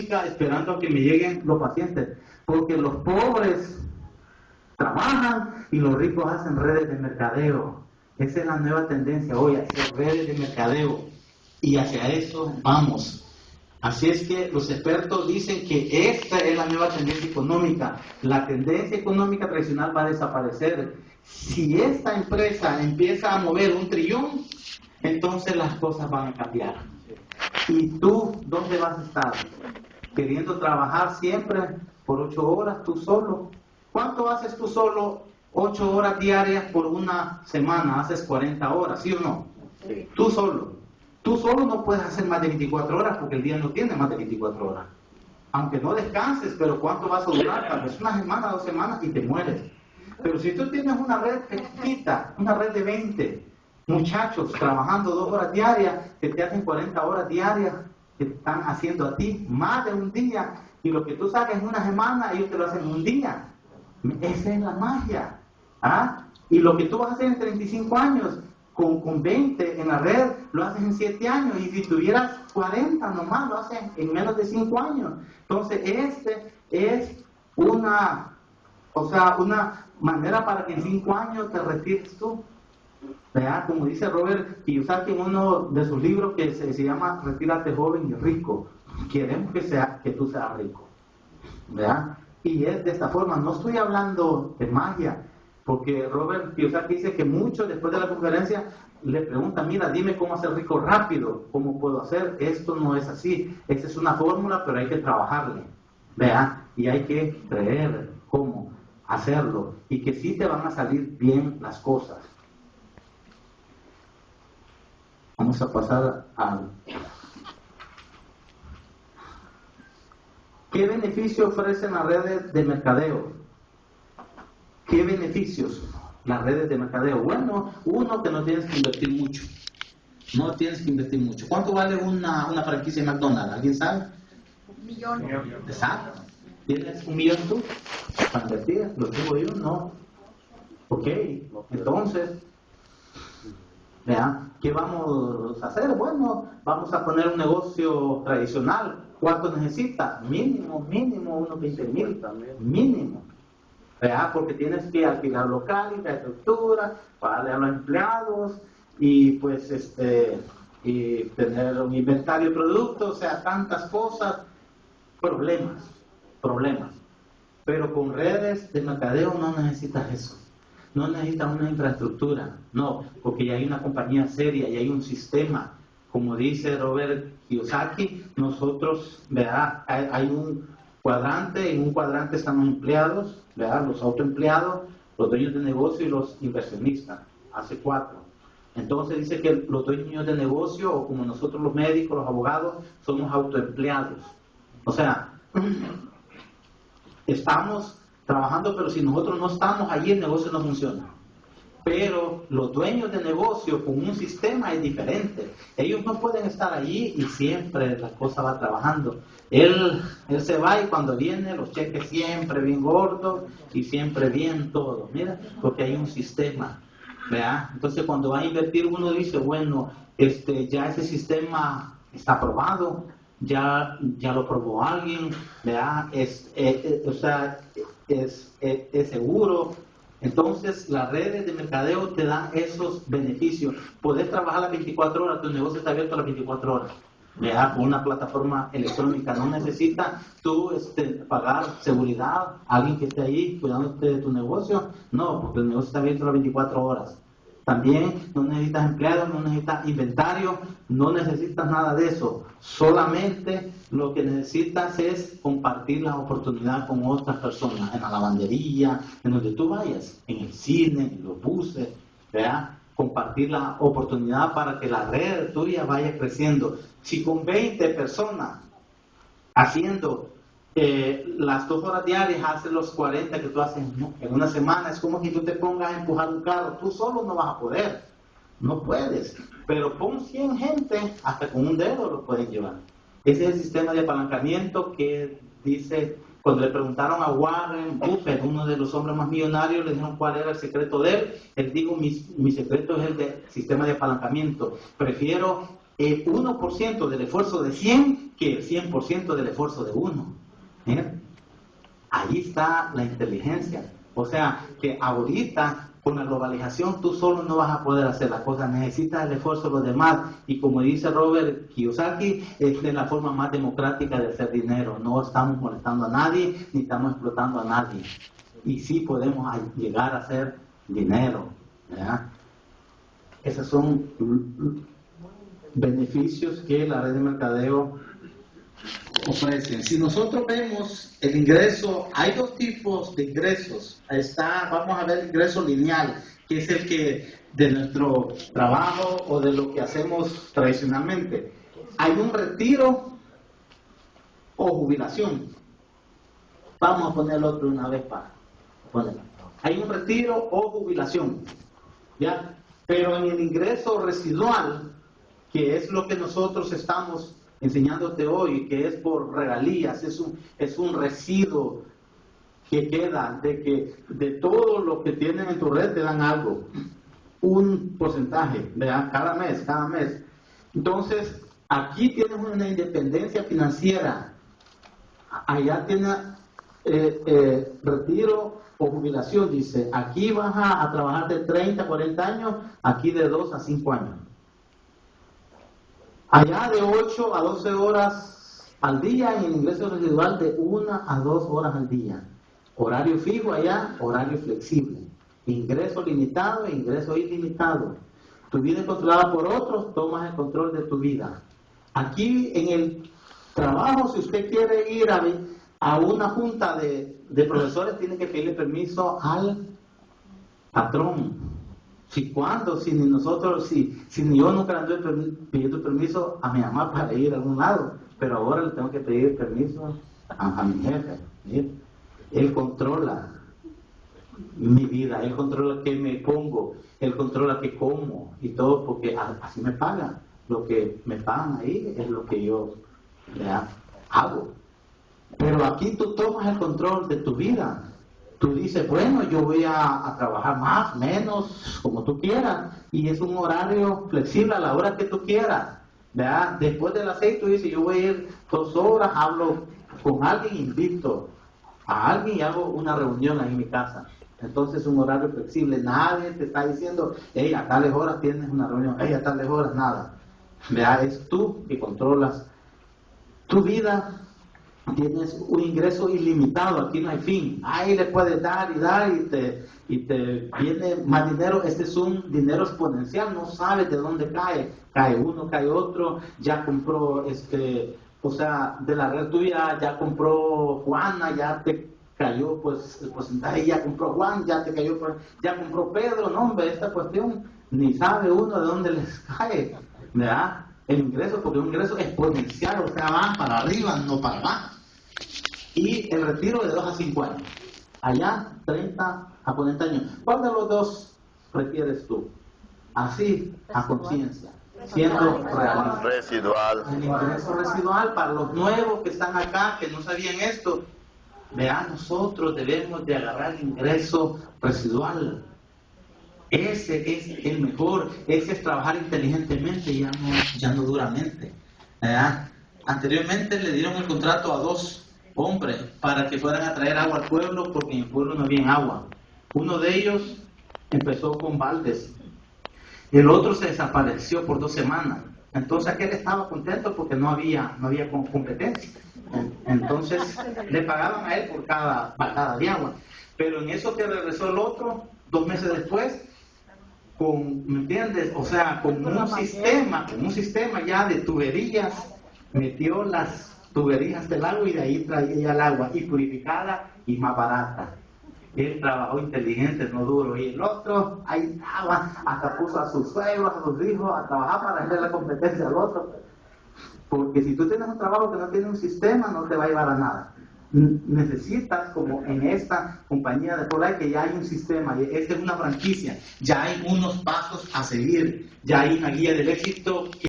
esperando a que me lleguen los pacientes, porque los pobres trabajan y los ricos hacen redes de mercadeo. Esa es la nueva tendencia hoy, hacer redes de mercadeo, y hacia eso vamos. Así es que los expertos dicen que esta es la nueva tendencia económica. La tendencia económica tradicional va a desaparecer. Si esta empresa empieza a mover 1 trillón, entonces las cosas van a cambiar. ¿Y tú dónde vas a estar? Queriendo trabajar siempre por 8 horas tú solo. ¿Cuánto haces tú solo 8 horas diarias por una semana? Haces 40 horas, ¿sí o no? Sí. Tú solo. Tú solo no puedes hacer más de 24 horas porque el día no tiene más de 24 horas. Aunque no descanses, pero ¿cuánto vas a durar? Tal vez 1 semana, 2 semanas y te mueres. Pero si tú tienes una red pequeñita, una red de 20 muchachos trabajando 2 horas diarias, que te hacen 40 horas diarias, que están haciendo a ti más de un día, y lo que tú sacas en 1 semana, ellos te lo hacen en 1 día. Esa es la magia. ¿Ah? Y lo que tú vas a hacer en 35 años, con 20 en la red, lo haces en 7 años, y si tuvieras 40 nomás, lo haces en menos de 5 años. Entonces, este es una manera para que en 5 años te retires tú. ¿Verdad? Como dice Robert Kiyosaki en uno de sus libros que se llama Retírate joven y rico. Queremos que tú seas rico. ¿Verdad? Y es de esta forma. No estoy hablando de magia, porque Robert Kiyosaki dice que muchos después de la conferencia le preguntan: mira, dime cómo hacer rico rápido, ¿cómo puedo hacer? Esto no es así. Esa es una fórmula, pero hay que trabajarle. ¿Verdad? Y hay que creer cómo hacerlo, y que sí te van a salir bien las cosas. Vamos a pasar a... ¿Qué beneficio ofrecen las redes de mercadeo? ¿Qué beneficios las redes de mercadeo? Bueno, uno, que no tienes que invertir mucho. No tienes que invertir mucho. ¿Cuánto vale una franquicia de McDonald's? ¿Alguien sabe? 1 millón. Exacto. ¿Tienes 1 millón tú para invertir? ¿Lo tengo yo? No. Ok, entonces... ¿Vean? ¿Qué vamos a hacer? Bueno, vamos a poner un negocio tradicional. ¿Cuánto necesita? Mínimo unos 20,000 también. Mínimo. ¿Vean? Porque tienes que alquilar local, infraestructura, pagarle a los empleados, y pues y tener un inventario de productos, o sea, tantas cosas, problemas. Pero con redes de mercadeo no necesitas eso. No necesitas una infraestructura, no, porque ya hay una compañía seria, ya hay un sistema. Como dice Robert Kiyosaki, nosotros, ¿verdad? Hay un cuadrante, en un cuadrante están los empleados, ¿verdad? Los autoempleados, los dueños de negocio y los inversionistas. Hace 4. Entonces dice que los dueños de negocio, o como nosotros los médicos, los abogados, somos autoempleados. O sea, estamos trabajando, pero si nosotros no estamos allí, el negocio no funciona. Pero los dueños de negocio con un sistema es diferente. Ellos no pueden estar allí y siempre la cosa va trabajando. Él se va, y cuando viene los cheques siempre bien gordos y siempre bien todo. Mira, porque hay un sistema. ¿Verdad? Entonces cuando va a invertir uno dice, bueno, ya ese sistema está aprobado, ya lo probó alguien, ¿verdad? O sea, es seguro. Entonces las redes de mercadeo te dan esos beneficios. Podés trabajar las 24 horas, tu negocio está abierto a las 24 horas. ¿Verdad? Con una plataforma electrónica. No necesitas tú pagar seguridad a alguien que esté ahí cuidándote de tu negocio. No, porque el negocio está abierto a las 24 horas. También no necesitas empleados, no necesitas inventario, no necesitas nada de eso. Solamente lo que necesitas es compartir la oportunidad con otras personas, en la lavandería, en donde tú vayas, en el cine, en los buses, ¿verdad? Compartir la oportunidad para que la red tuya vaya creciendo. Si con 20 personas haciendo las 2 horas diarias haces los 40 que tú haces en una semana, es como que tú te pongas a empujar un carro. Tú solo no vas a poder, no puedes, pero pon 100 gente, hasta con un dedo lo pueden llevar. Ese es el sistema de apalancamiento que dice, cuando le preguntaron a Warren Buffett, uno de los hombres más millonarios, le dijeron cuál era el secreto de él. Él dijo, mi secreto es el de sistema de apalancamiento. Prefiero el 1% del esfuerzo de 100 que el 100% del esfuerzo de uno. Ahí está la inteligencia. O sea, que ahorita con la globalización tú solo no vas a poder hacer las cosas, necesitas el esfuerzo de los demás. Y como dice Robert Kiyosaki, es de la forma más democrática de hacer dinero. No estamos molestando a nadie, ni estamos explotando a nadie. Y sí podemos llegar a hacer dinero, ¿verdad? Esos son beneficios que la red de mercadeo ofrece. Si nosotros vemos el ingreso, hay dos tipos de ingresos. Vamos a ver el ingreso lineal, que es el que de nuestro trabajo o de lo que hacemos tradicionalmente. Hay un retiro o jubilación. Vamos a poner otro una vez para ponerlo. Hay un retiro o jubilación, ¿ya? Pero en el ingreso residual, que es lo que nosotros estamos enseñándote hoy, que es por regalías, es un residuo que queda de todo lo que tienen en tu red, te dan algo, un porcentaje, ¿verdad? Cada mes. Entonces, aquí tienes una independencia financiera, allá tienes retiro o jubilación, dice, aquí vas a trabajar de 30 a 40 años, aquí de 2 a 5 años. Allá de 8 a 12 horas al día, en el ingreso residual de 1 a 2 horas al día. Horario fijo allá, horario flexible. Ingreso limitado e ingreso ilimitado. Tu vida es controlada por otros, tomas el control de tu vida. Aquí en el trabajo, si usted quiere ir a una junta de profesores, tiene que pedirle permiso al patrón. Si ni yo nunca le anduve pidiendo permiso a mi mamá para ir a algún lado, pero ahora le tengo que pedir permiso a mi jefe. ¿Sí? Él controla mi vida, él controla qué me pongo, él controla qué como y todo, porque así me pagan. Lo que me pagan ahí es lo que yo hago. Pero aquí tú tomas el control de tu vida. Tú dices, bueno, yo voy a trabajar más, menos, como tú quieras, y es un horario flexible a la hora que tú quieras, ¿verdad? Después de las 6 tú dices, yo voy a ir 2 horas, hablo con alguien, invito a alguien y hago una reunión ahí en mi casa. Entonces es un horario flexible, nadie te está diciendo, hey, a tales horas tienes una reunión, hey, a tales horas nada, ¿verdad? Es tú que controlas tu vida. Tienes un ingreso ilimitado, aquí no hay fin. Ahí le puedes dar y te viene más dinero. Este es un dinero exponencial, no sabes de dónde cae. Cae uno, cae otro. Ya compró, o sea, de la red tuya, ya compró Juana, ya te cayó pues el porcentaje, ya compró Juan, ya te cayó, ya compró Pedro. No, hombre, esta cuestión ni sabe uno de dónde les cae, ¿verdad? El ingreso, porque un ingreso exponencial, o sea, va para arriba, no para abajo. Y el retiro de 2 a 5 años. Allá, 30 a 40 años. ¿Cuál de los dos prefieres tú? Así, a conciencia, siendo realista. Residual. El ingreso residual, para los nuevos que están acá, que no sabían esto, vean, nosotros debemos de agarrar el ingreso residual. Ese es el mejor, ese es trabajar inteligentemente, ya no duramente. ¿Verdad? Anteriormente le dieron el contrato a 2 hombres para que fueran a traer agua al pueblo, porque en el pueblo no había agua. Uno de ellos empezó con baldes, el otro se desapareció por 2 semanas. Entonces aquel estaba contento porque no había competencia. Entonces le pagaban a él por cada baldada de agua. Pero en eso que regresó el otro, 2 meses después, ¿me entiendes? O sea, con un sistema ya de tuberías, metió las tuberías del agua y de ahí traía el agua, y purificada y más barata. Él trabajó inteligente, no duro, y el otro ahí estaba, hasta puso a sus suegros, a sus hijos a trabajar para hacer la competencia al otro. Porque si tú tienes un trabajo que no tiene un sistema, no te va a llevar a nada. Necesitas, como en esta compañía de Polay, que ya hay un sistema, esta es una franquicia, ya hay unos pasos a seguir, ya hay una guía del éxito.